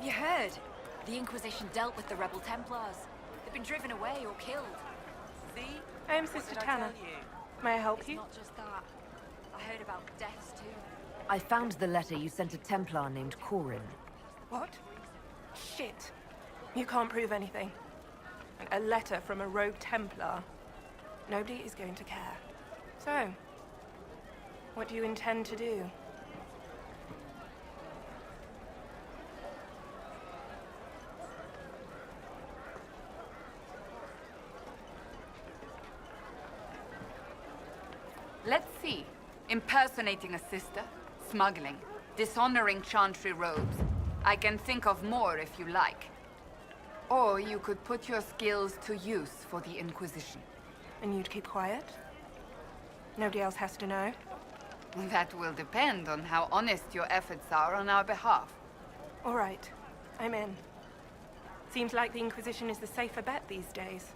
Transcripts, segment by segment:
you heard? The Inquisition dealt with the rebel Templars. They've been driven away or killed. See? I am Sister Tanner. May I help It's you? not just that. I heard about deaths too. I found the letter you sent a Templar named Corin. What? Shit. You can't prove anything. A letter from a rogue Templar. Nobody is going to care. So, what do you intend to do? Let's see. Impersonating a sister, smuggling, dishonoring chantry robes. I can think of more if you like. Or you could put your skills to use for the Inquisition. And you'd keep quiet? Nobody else has to know? That will depend on how honest your efforts are on our behalf. All right. I'm in. Seems like the Inquisition is the safer bet these days.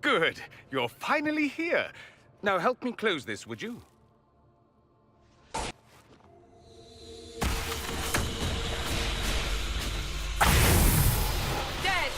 Good. You're finally here. Now help me close this, would you? Dead!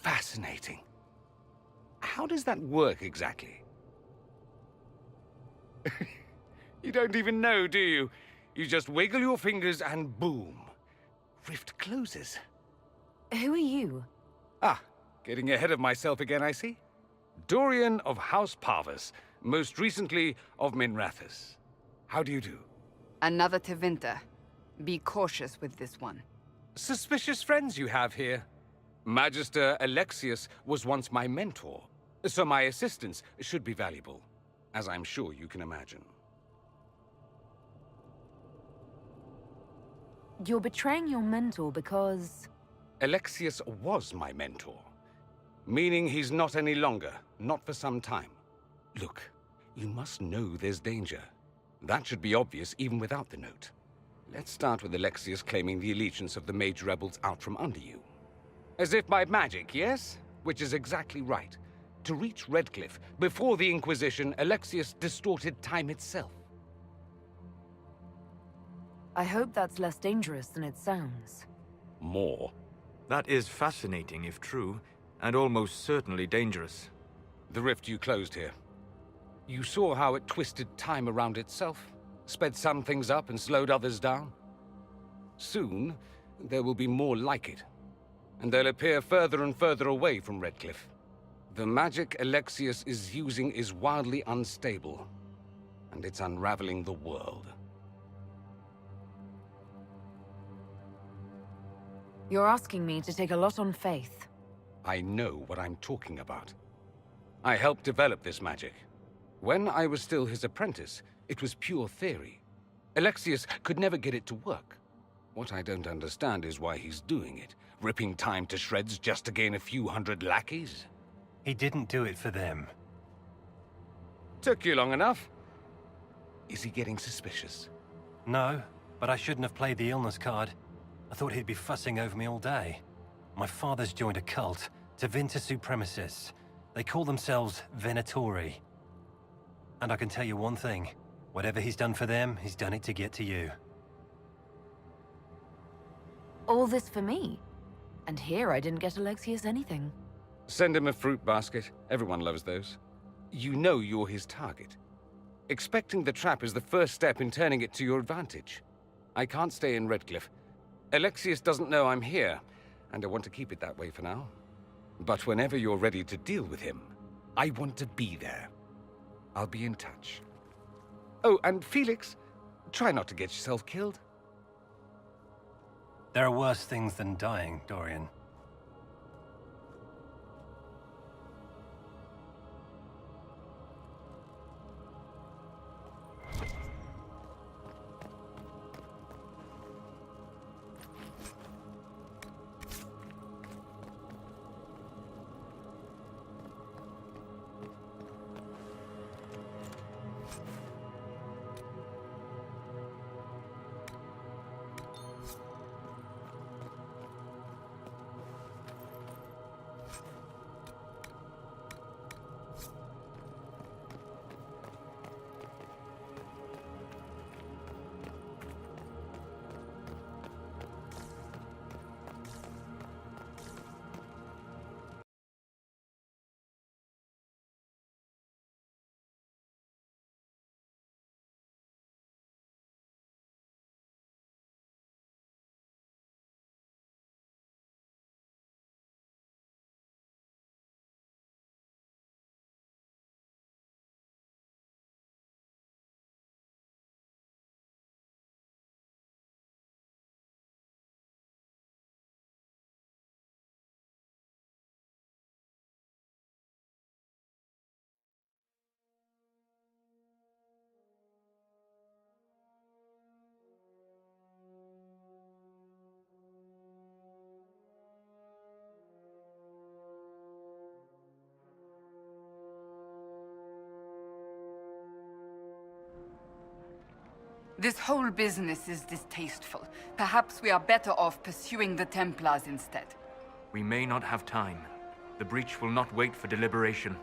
Fascinating. How does that work exactly? You don't even know, do you? You just wiggle your fingers and boom. Rift closes. Who are you? Ah, getting ahead of myself again, I see. Dorian of House Parvus, most recently of Minrathous. How do you do? Another Tevinter. Be cautious with this one. Suspicious friends you have here. Magister Alexius was once my mentor, so my assistance should be valuable, as I'm sure you can imagine. You're betraying your mentor because... Alexius was my mentor, meaning he's not any longer, not for some time. Look, you must know there's danger. That should be obvious even without the note. Let's start with Alexius claiming the allegiance of the mage rebels out from under you. As if by magic, yes? Which is exactly right. To reach Redcliffe, before the Inquisition, Alexius distorted time itself. I hope that's less dangerous than it sounds. More. That is fascinating if true, and almost certainly dangerous. The rift you closed here. You saw how it twisted time around itself, sped some things up and slowed others down. Soon, there will be more like it, and they'll appear further and further away from Redcliffe. The magic Alexius is using is wildly unstable, and it's unraveling the world. You're asking me to take a lot on faith. I know what I'm talking about. I helped develop this magic. When I was still his apprentice, it was pure theory. Alexius could never get it to work. What I don't understand is why he's doing it, ripping time to shreds just to gain a few hundred lackeys. He didn't do it for them. Took you long enough. Is he getting suspicious? No, but I shouldn't have played the illness card. I thought he'd be fussing over me all day. My father's joined a cult, Tevinter Supremacists. They call themselves Venatori. And I can tell you one thing. Whatever he's done for them, he's done it to get to you. All this for me? And here I didn't get Alexius anything. Send him a fruit basket. Everyone loves those. You know you're his target. Expecting the trap is the first step in turning it to your advantage. I can't stay in Redcliffe. Alexius doesn't know I'm here, and I want to keep it that way for now. But whenever you're ready to deal with him, I want to be there. I'll be in touch. Oh, and Felix, try not to get yourself killed. There are worse things than dying, Dorian. This whole business is distasteful. Perhaps we are better off pursuing the Templars instead. We may not have time. The breach will not wait for deliberation.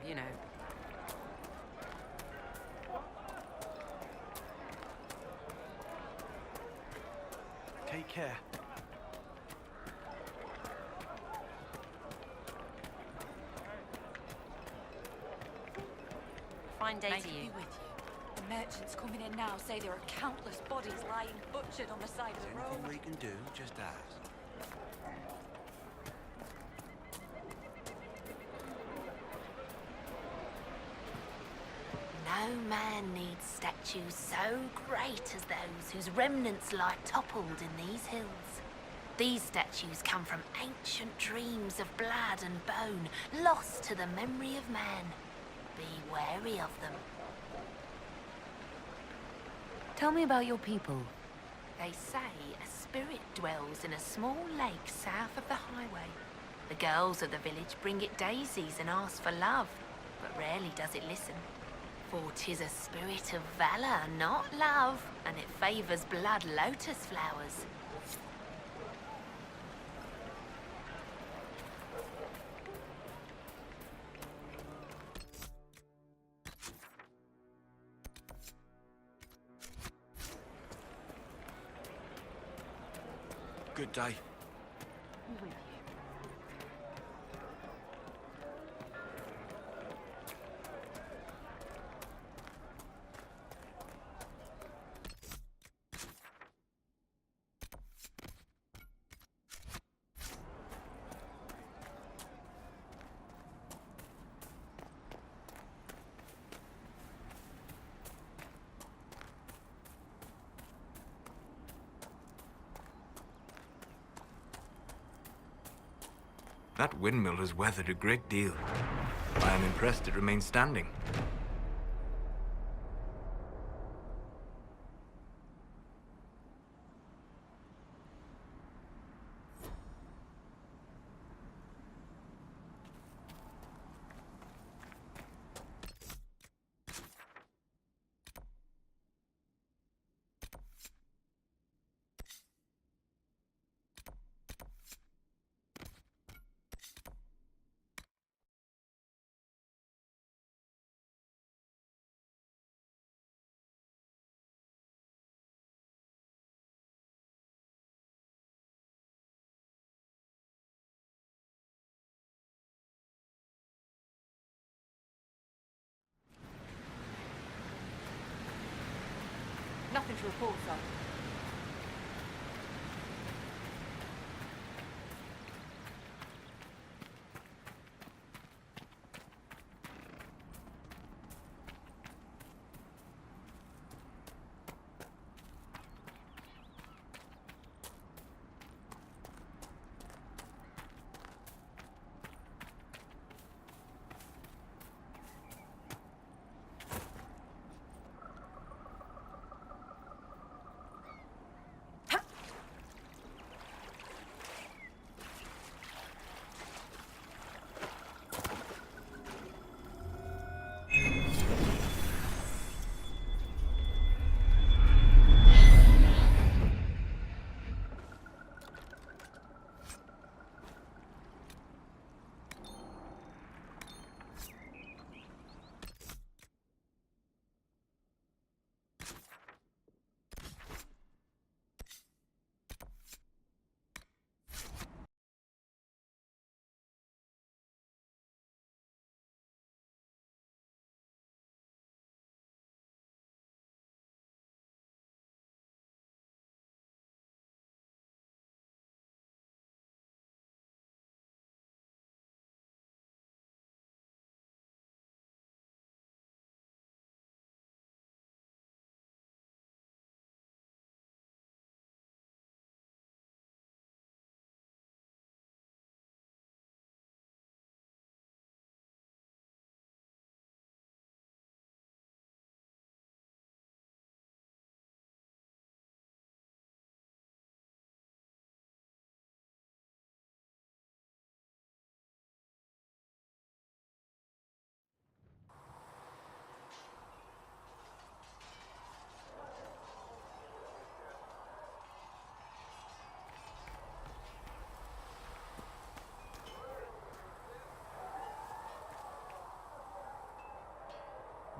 You know. Take care. Fine day May to it you. be with you. The merchants coming in now say there are countless bodies lying butchered on the side of the road. Anything we can do, just ask. No man needs statues so great as those whose remnants lie toppled in these hills. These statues come from ancient dreams of blood and bone, lost to the memory of man. Be wary of them. Tell me about your people. They say a spirit dwells in a small lake south of the highway. The girls of the village bring it daisies and ask for love, but rarely does it listen. For 'tis a spirit of valor, not love, and it favors blood lotus flowers. Good day. That windmill has weathered a great deal. I am impressed it remains standing. Nothing to report, sir.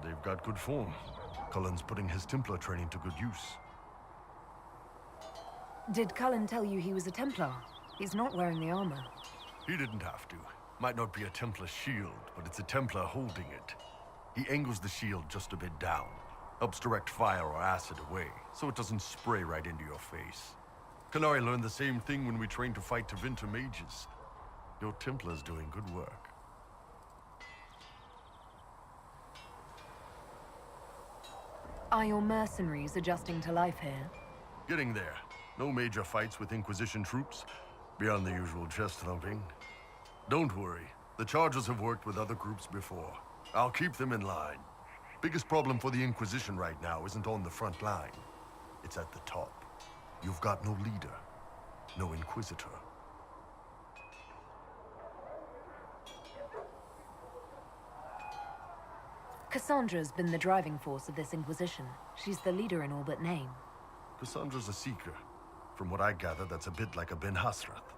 They've got good form. Cullen's putting his Templar training to good use. Did Cullen tell you he was a Templar? He's not wearing the armor. He didn't have to. Might not be a Templar shield, but it's a Templar holding it. He angles the shield just a bit down. Helps direct fire or acid away, so it doesn't spray right into your face. Canary learned the same thing when we trained to fight Tevinter mages. Your Templar's doing good work. Are your mercenaries adjusting to life here? Getting there. No major fights with Inquisition troops, beyond the usual chest thumping. Don't worry, the Chargers have worked with other groups before. I'll keep them in line. Biggest problem for the Inquisition right now isn't on the front line. It's at the top. You've got no leader, no Inquisitor. Cassandra's been the driving force of this Inquisition. She's the leader in all but name. Cassandra's a seeker. From what I gather, that's a bit like a Ben Hasrath.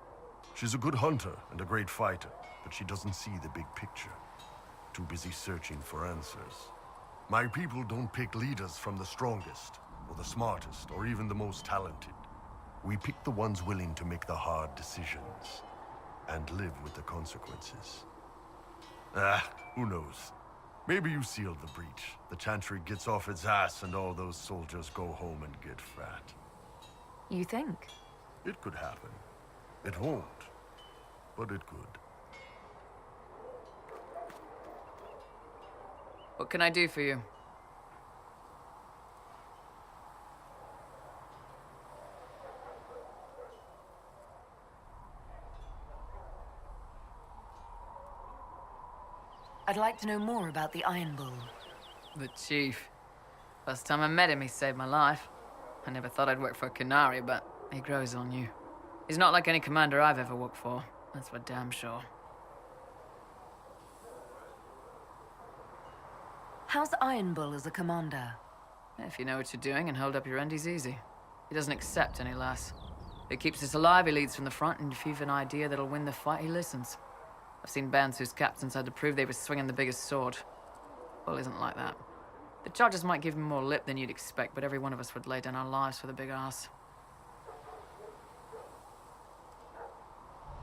She's a good hunter and a great fighter, but she doesn't see the big picture. Too busy searching for answers. My people don't pick leaders from the strongest, or the smartest, or even the most talented. We pick the ones willing to make the hard decisions, and live with the consequences. Who knows? Maybe you sealed the breach. The Chantry gets off its ass and all those soldiers go home and get fat. You think? It could happen. It won't, but it could. What can I do for you? I'd like to know more about the Iron Bull. The chief. First time I met him, he saved my life. I never thought I'd work for a Canary, but he grows on you. He's not like any commander I've ever worked for. That's for damn sure. How's Iron Bull as a commander? If you know what you're doing and hold up your end, he's easy. He doesn't accept any less. If he keeps us alive, he leads from the front, and if you've an idea that'll win the fight, he listens. I've seen bands whose captains had to prove they were swinging the biggest sword. Bull isn't like that. The charges might give him more lip than you'd expect, but every one of us would lay down our lives for the big ass.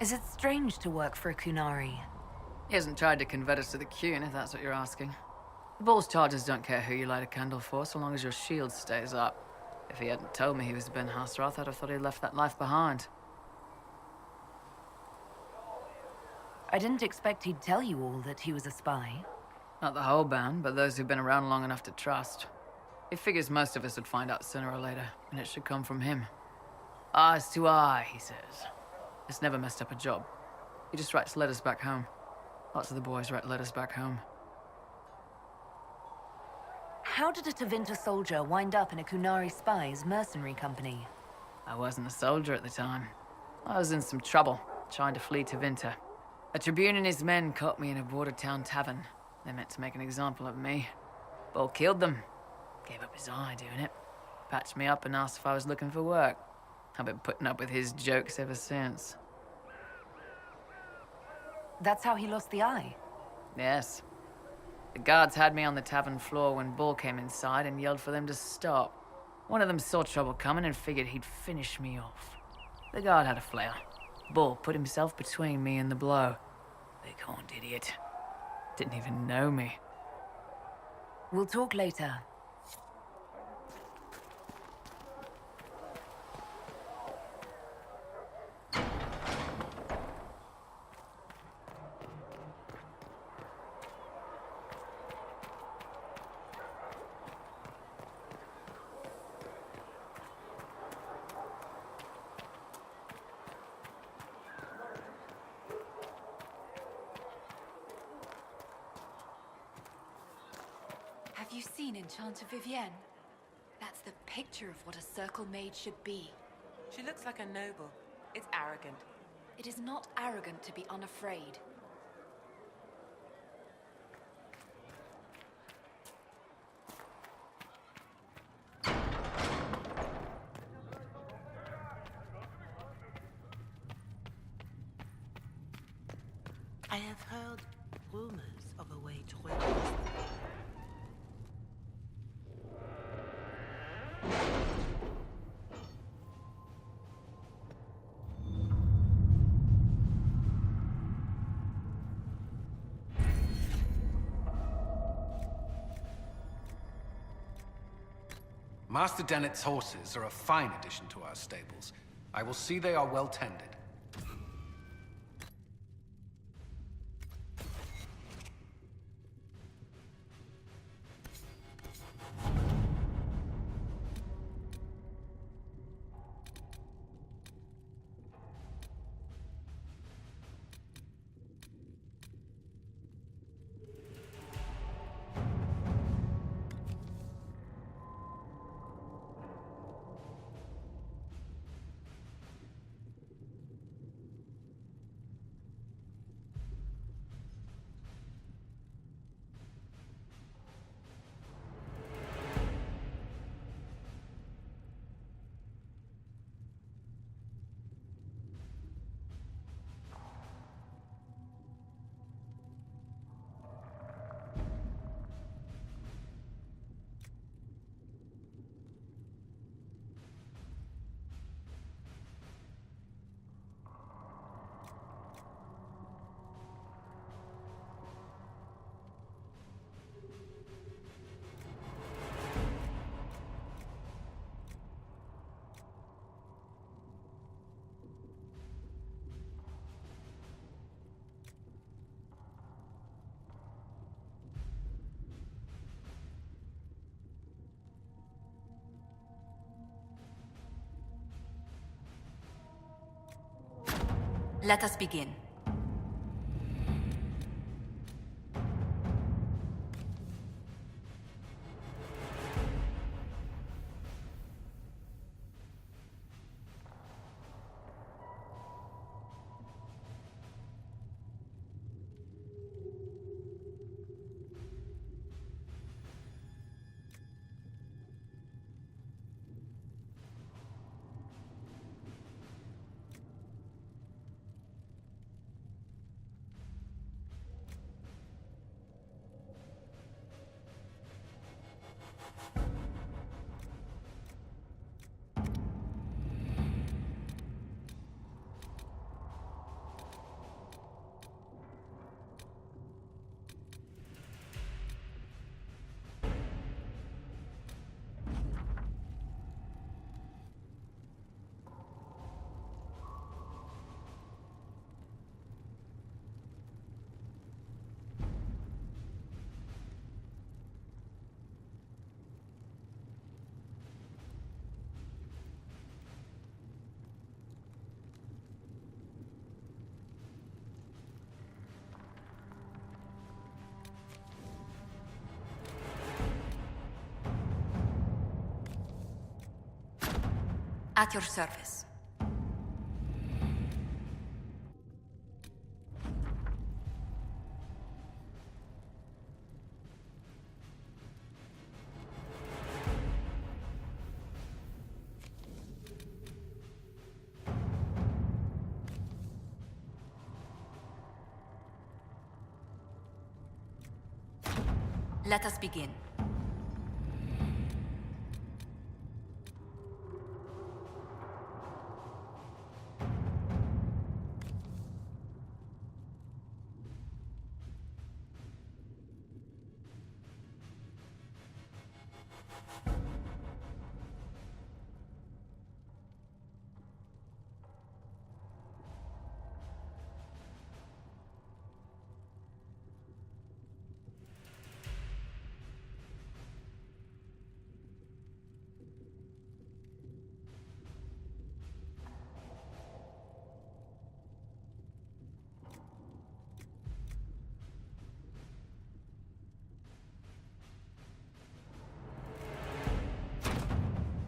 Is it strange to work for a Kunari? He hasn't tried to convert us to the Qun, if that's what you're asking. The Bull's charges don't care who you light a candle for, so long as your shield stays up. If he hadn't told me he was Ben Hasrath, I'd have thought he'd left that life behind. I didn't expect he'd tell you all that he was a spy. Not the whole band, but those who've been around long enough to trust. He figures most of us would find out sooner or later, and it should come from him. Eyes to eye, he says. It's never messed up a job. He just writes letters back home. Lots of the boys write letters back home. How did a Tevinter soldier wind up in a Kunari spy's mercenary company? I wasn't a soldier at the time. I was in some trouble, trying to flee Tevinter. A Tribune and his men caught me in a border town tavern. They meant to make an example of me. Bull killed them. Gave up his eye doing it. Patched me up and asked if I was looking for work. I've been putting up with his jokes ever since. That's how he lost the eye? Yes. The guards had me on the tavern floor when Bull came inside and yelled for them to stop. One of them saw trouble coming and figured he'd finish me off. The guard had a flail. Bull put himself between me and the blow. Big-horned idiot. Didn't even know me. We'll talk later. Have you seen Enchanter Vivienne? That's the picture of what a circle mage should be. She looks like a noble. It's arrogant. It is not arrogant to be unafraid. I have heard rumors of a way to replace. Master Dennett's horses are a fine addition to our stables. I will see they are well tended. Let us begin. At your service. Let us begin.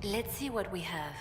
Let's see what we have.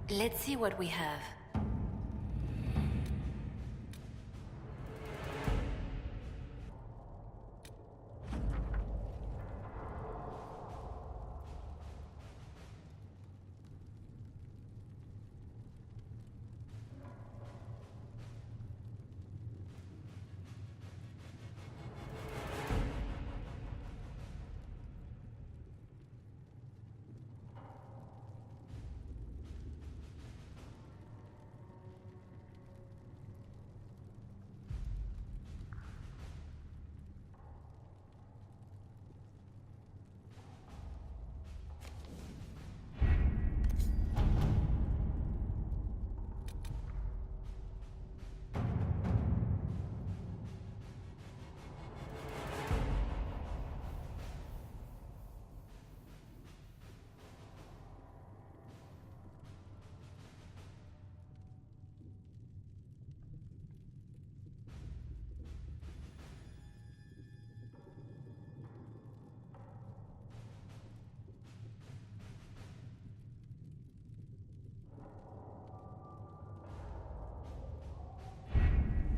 Let's see what we have.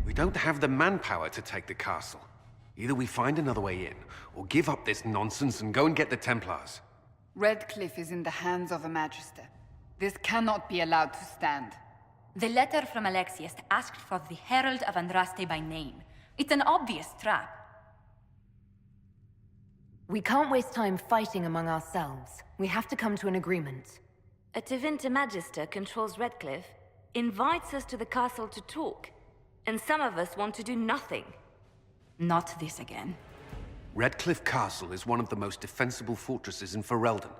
We don't have the manpower to take the castle. Either we find another way in, or give up this nonsense and go and get the Templars. Redcliffe is in the hands of a Magister. This cannot be allowed to stand. The letter from Alexius asked for the Herald of Andraste by name. It's an obvious trap. We can't waste time fighting among ourselves. We have to come to an agreement. A Tevinter Magister controls Redcliffe, invites us to the castle to talk, and some of us want to do nothing. Not this again. Redcliffe Castle is one of the most defensible fortresses in Ferelden.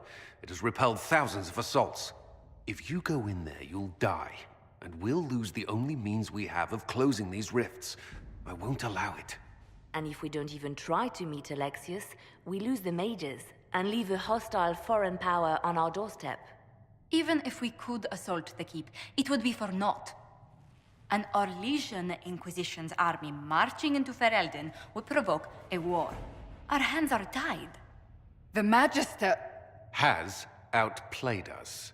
It has repelled thousands of assaults. If you go in there, you'll die, and we'll lose the only means we have of closing these rifts. I won't allow it. And if we don't even try to meet Alexius, we lose the mages and leave a hostile foreign power on our doorstep. Even if we could assault the keep, it would be for naught. An Orlesian Inquisition's army marching into Ferelden would provoke a war. Our hands are tied. The Magister... Has outplayed us.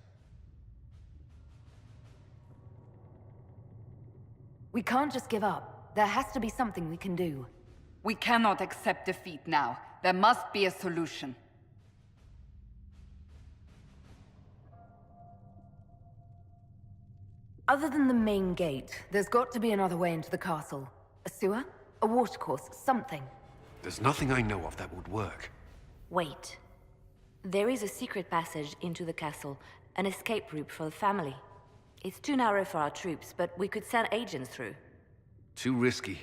We can't just give up. There has to be something we can do. We cannot accept defeat now. There must be a solution. Other than the main gate, there's got to be another way into the castle. A sewer? A watercourse? Something. There's nothing I know of that would work. Wait. There is a secret passage into the castle, an escape route for the family. It's too narrow for our troops, but we could send agents through. Too risky.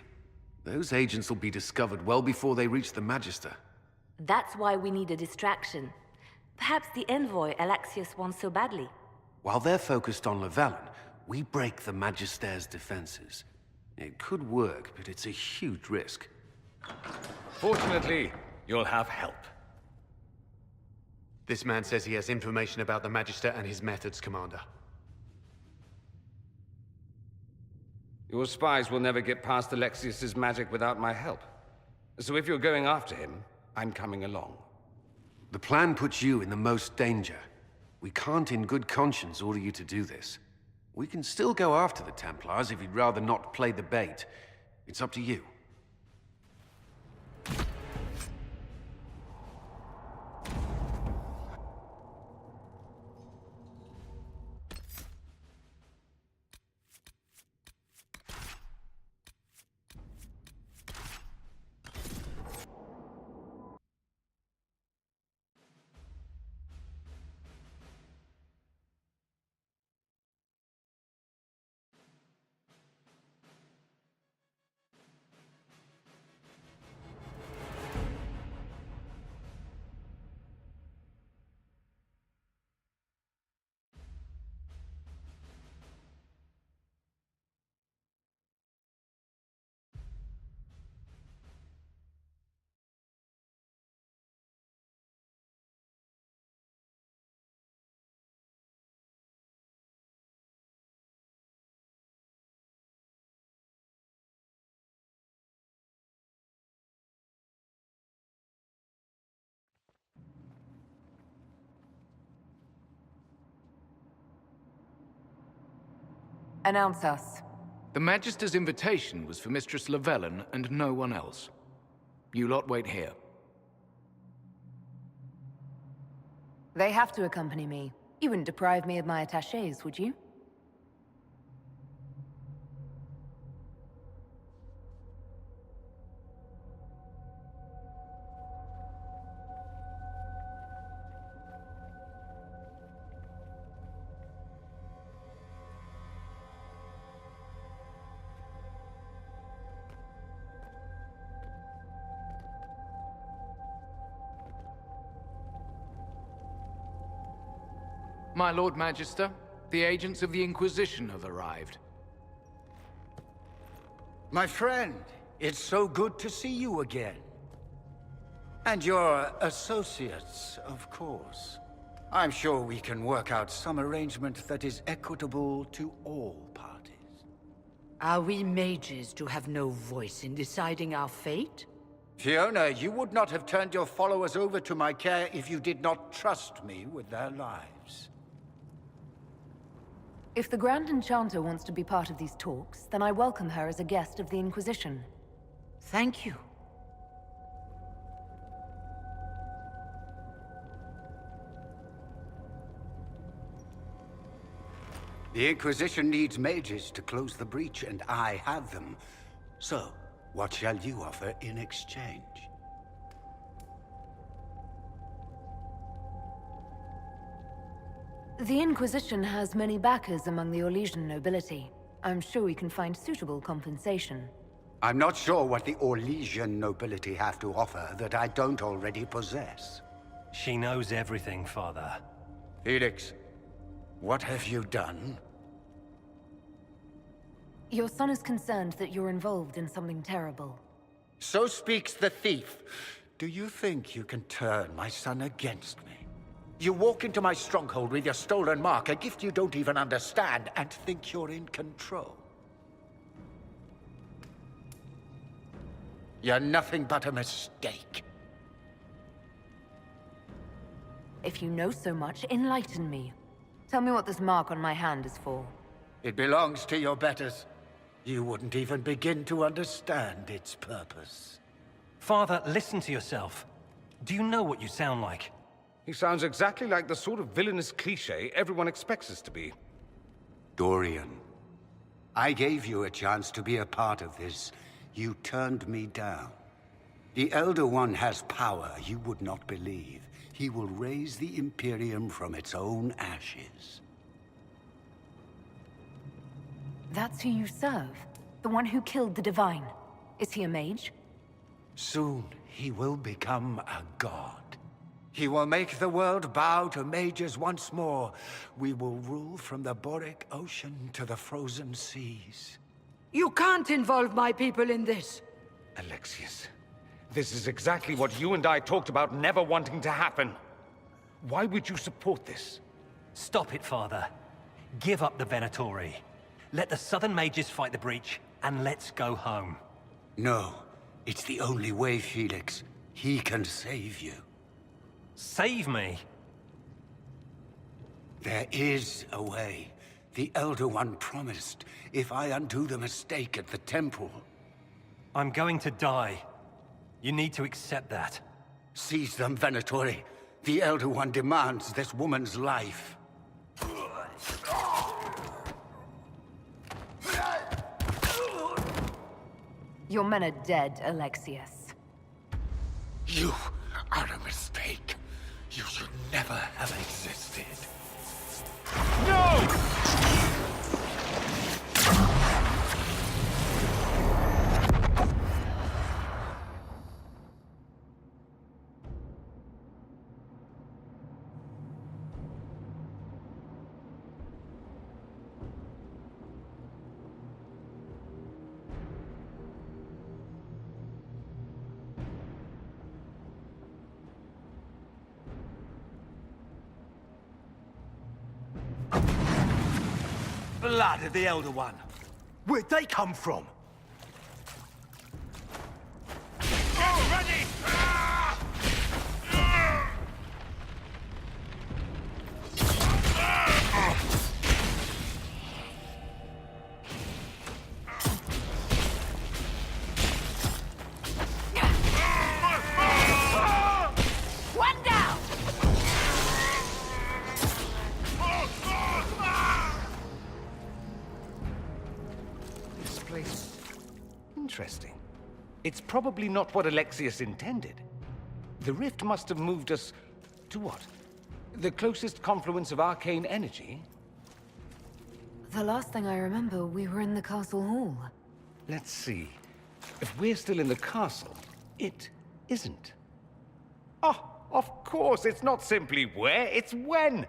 Those agents will be discovered well before they reach the Magister. That's why we need a distraction. Perhaps the envoy Alexius wants so badly. While they're focused on Llewellyn, we break the Magister's defenses. It could work, but it's a huge risk. Fortunately, you'll have help. This man says he has information about the Magister and his methods, Commander. Your spies will never get past Alexius's magic without my help. So if you're going after him, I'm coming along. The plan puts you in the most danger. We can't in good conscience order you to do this. We can still go after the Templars if you'd rather not play the bait. It's up to you. Announce us. The Magister's invitation was for Mistress Llewellyn and no one else. You lot wait here. They have to accompany me. You wouldn't deprive me of my attachés, would you? My Lord Magister, the agents of the Inquisition have arrived. My friend, it's so good to see you again. And your associates, of course. I'm sure we can work out some arrangement that is equitable to all parties. Are we mages to have no voice in deciding our fate? Fiona, you would not have turned your followers over to my care if you did not trust me with their lives. If the Grand Enchanter wants to be part of these talks, then I welcome her as a guest of the Inquisition. Thank you. The Inquisition needs mages to close the breach, and I have them. So, what shall you offer in exchange? The Inquisition has many backers among the Orlesian nobility. I'm sure we can find suitable compensation. I'm not sure what the Orlesian nobility have to offer that I don't already possess. She knows everything, Father. Felix, what have you done? Your son is concerned that you're involved in something terrible. So speaks the thief. Do you think you can turn my son against me? You walk into my stronghold with your stolen mark, a gift you don't even understand, and think you're in control. You're nothing but a mistake. If you know so much, enlighten me. Tell me what this mark on my hand is for. It belongs to your betters. You wouldn't even begin to understand its purpose. Father, listen to yourself. Do you know what you sound like? He sounds exactly like the sort of villainous cliché everyone expects us to be. Dorian, I gave you a chance to be a part of this. You turned me down. The Elder One has power you would not believe. He will raise the Imperium from its own ashes. That's who you serve? The one who killed the Divine? Is he a mage? Soon, he will become a god. He will make the world bow to mages once more. We will rule from the Boric Ocean to the frozen seas. You can't involve my people in this. Alexius, this is exactly what you and I talked about never wanting to happen. Why would you support this? Stop it, Father. Give up the Venatori. Let the Southern Mages fight the breach, and let's go home. No, it's the only way, Felix. He can save you. Save me? There is a way. The Elder One promised, if I undo the mistake at the temple. I'm going to die. You need to accept that. Seize them, Venatori. The Elder One demands this woman's life. Your men are dead, Alexius. You are a mistake. You should never have existed. No! Blood of the Elder One. Where'd they come from? Ready! One down! This place... interesting. It's probably not what Alexius intended. The rift must have moved us... to what? The closest confluence of arcane energy? The last thing I remember, we were in the castle hall. Let's see. If we're still in the castle, it isn't. Oh, of course, it's not simply where, it's when!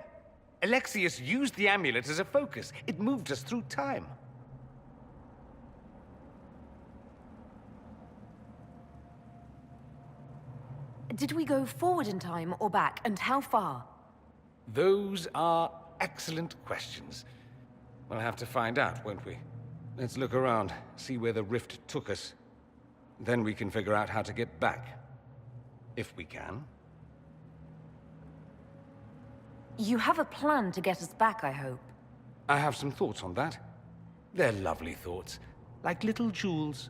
Alexius used the amulet as a focus. It moved us through time. Did we go forward in time or back, and how far? Those are excellent questions. We'll have to find out, won't we? Let's look around, see where the rift took us. Then we can figure out how to get back. If we can. You have a plan to get us back, I hope. I have some thoughts on that. They're lovely thoughts, like little jewels.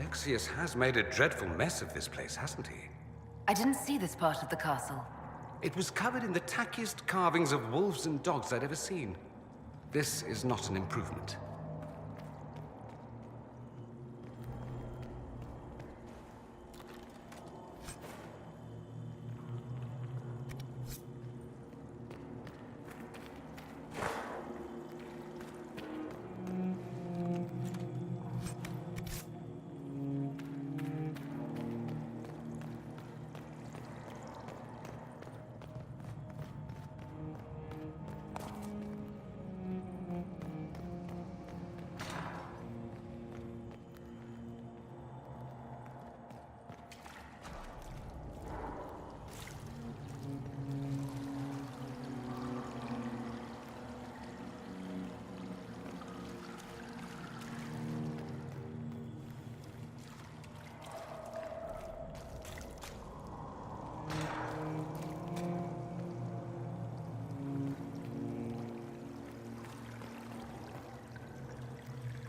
Alexius has made a dreadful mess of this place, hasn't he? I didn't see this part of the castle. It was covered in the tackiest carvings of wolves and dogs I'd ever seen. This is not an improvement.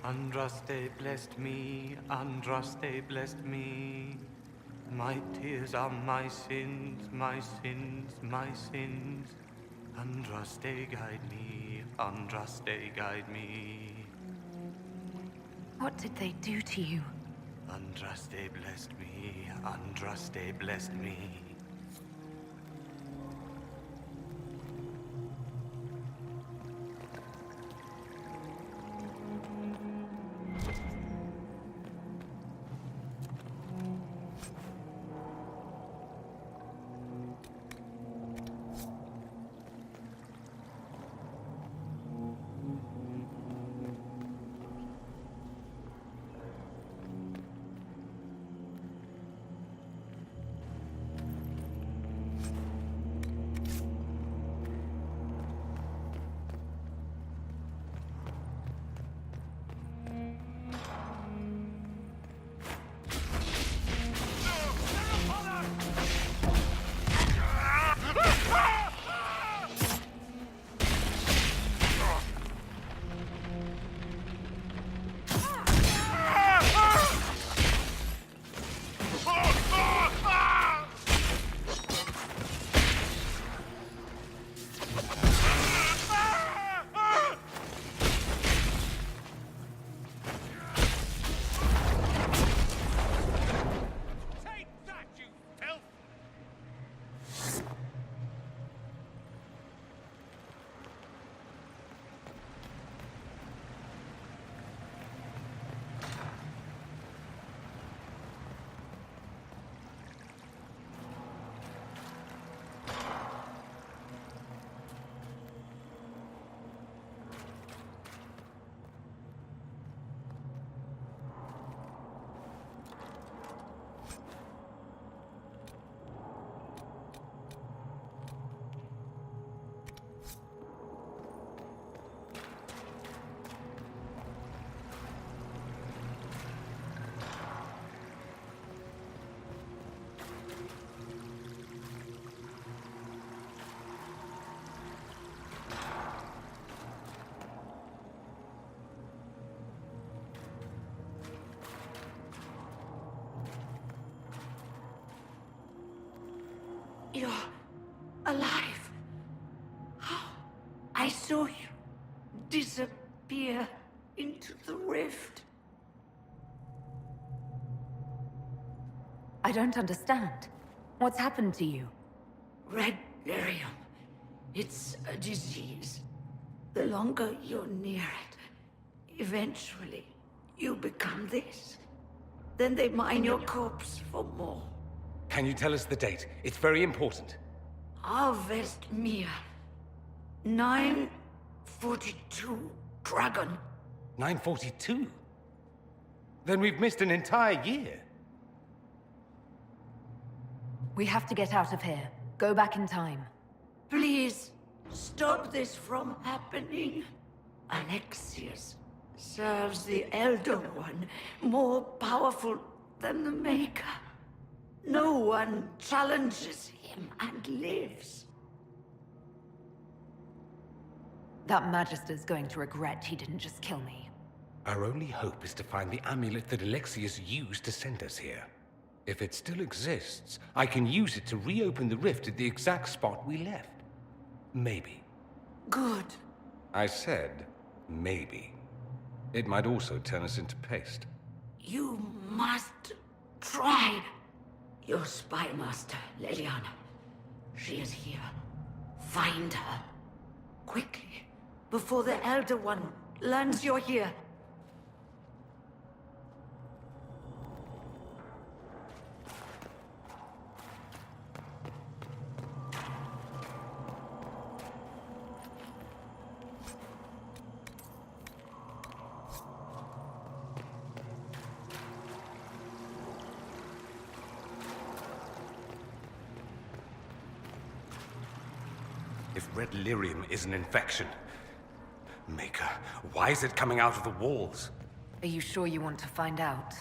Andraste blessed me, Andraste blessed me. My tears are my sins, my sins, my sins. Andraste guide me, Andraste guide me. What did they do to you? Andraste blessed me, Andraste blessed me. You're alive. How? I saw you disappear into the rift. I don't understand. What's happened to you? Red lyrium. It's a disease. The longer you're near it, eventually you become this. Then they mine your corpse for more. Can you tell us the date? It's very important. Harvest Mir. 942 Dragon. 942? Then we've missed an entire year. We have to get out of here. Go back in time. Please, stop this from happening. Alexius serves the Elder One, more powerful than the Maker. No one challenges him and lives. That Magister's going to regret he didn't just kill me. Our only hope is to find the amulet that Alexius used to send us here. If it still exists, I can use it to reopen the rift at the exact spot we left. Maybe. Good. I said, maybe. It might also turn us into paste. You must try. Your spy master, Leliana. She is here. Find her. Quickly. Before the Elder One learns you're here. If red lyrium is an infection... Maker, why is it coming out of the walls? Are you sure you want to find out?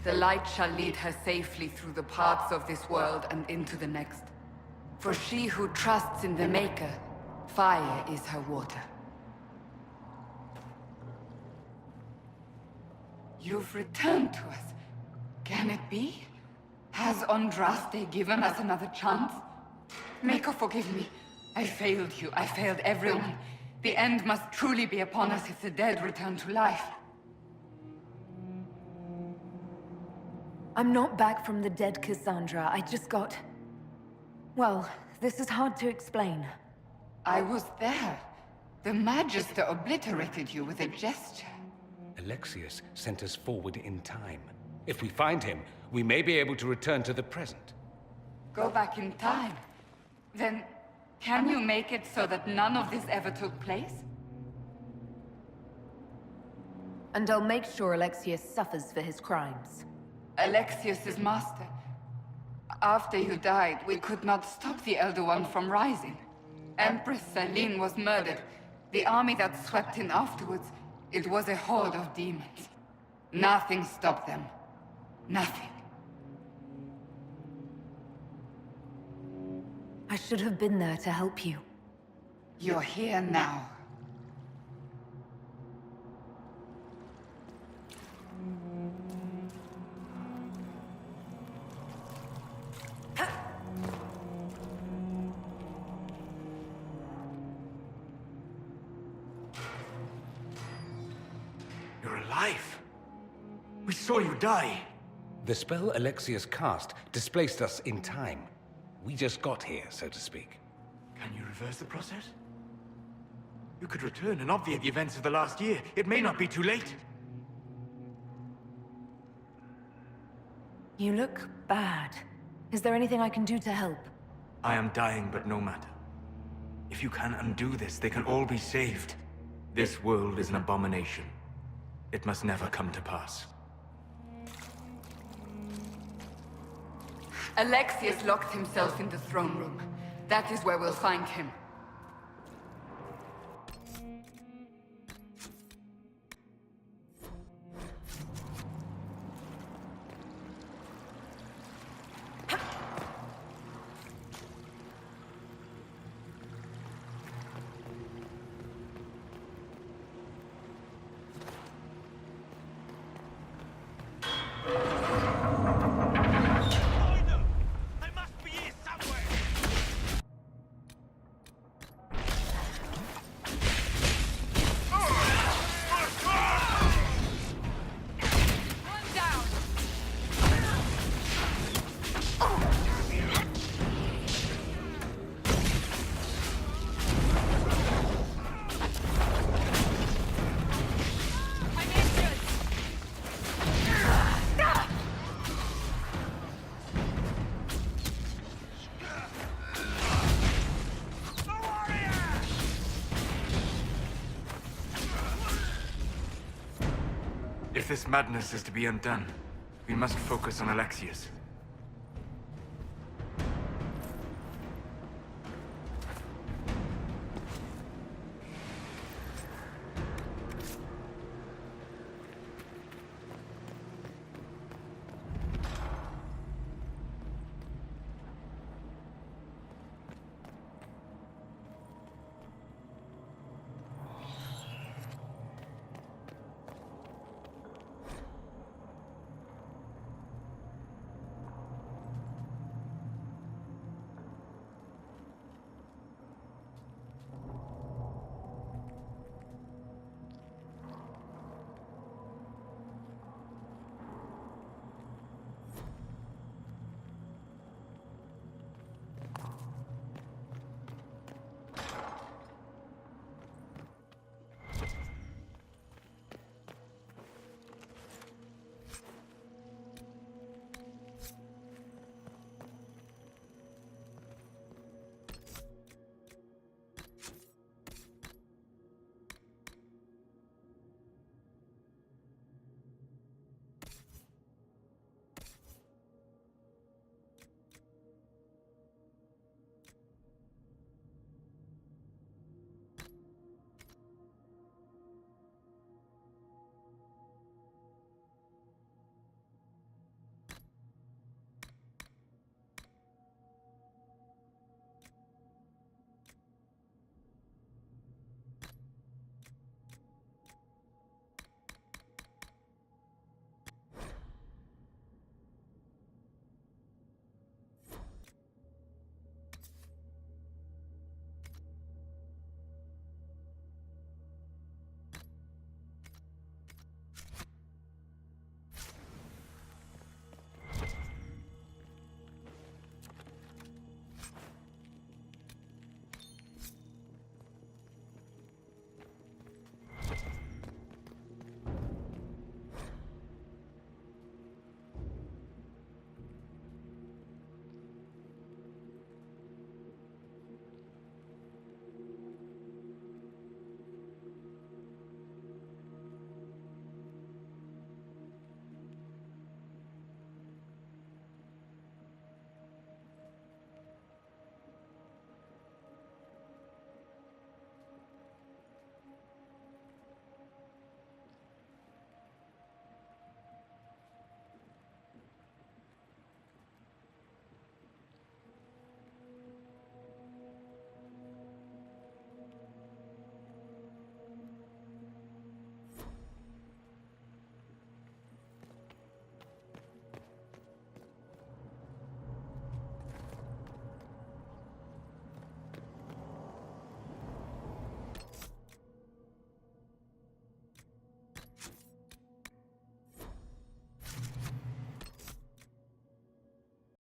The light shall lead her safely through the paths of this world and into the next. For she who trusts in the Maker, fire is her water. You've returned to us. Can it be? Has Andraste given us another chance? Maker, forgive me. I failed you. I failed everyone. The end must truly be upon us if the dead return to life. I'm not back from the dead, Cassandra. I just got... Well, this is hard to explain. I was there. The Magister obliterated you with a gesture. Alexius sent us forward in time. If we find him, we may be able to return to the present. Go back in time? Then, can you make it so that none of this ever took place? And I'll make sure Alexius suffers for his crimes. Alexius's master. After you died, we could not stop the Elder One from rising. Empress Celine was murdered. The army that swept in afterwards, it was a horde of demons. Nothing stopped them. Nothing. I should have been there to help you. You're here now. You're alive. We saw you die. The spell Alexius cast displaced us in time. We just got here, so to speak. Can you reverse the process? You could return and obviate the events of the last year. It may not be too late. You look bad. Is there anything I can do to help? I am dying, but no matter. If you can undo this, they can all be saved. This world is an abomination. It must never come to pass. Alexius locked himself in the throne room. That is where we'll find him. If this madness is to be undone, we must focus on Alexius.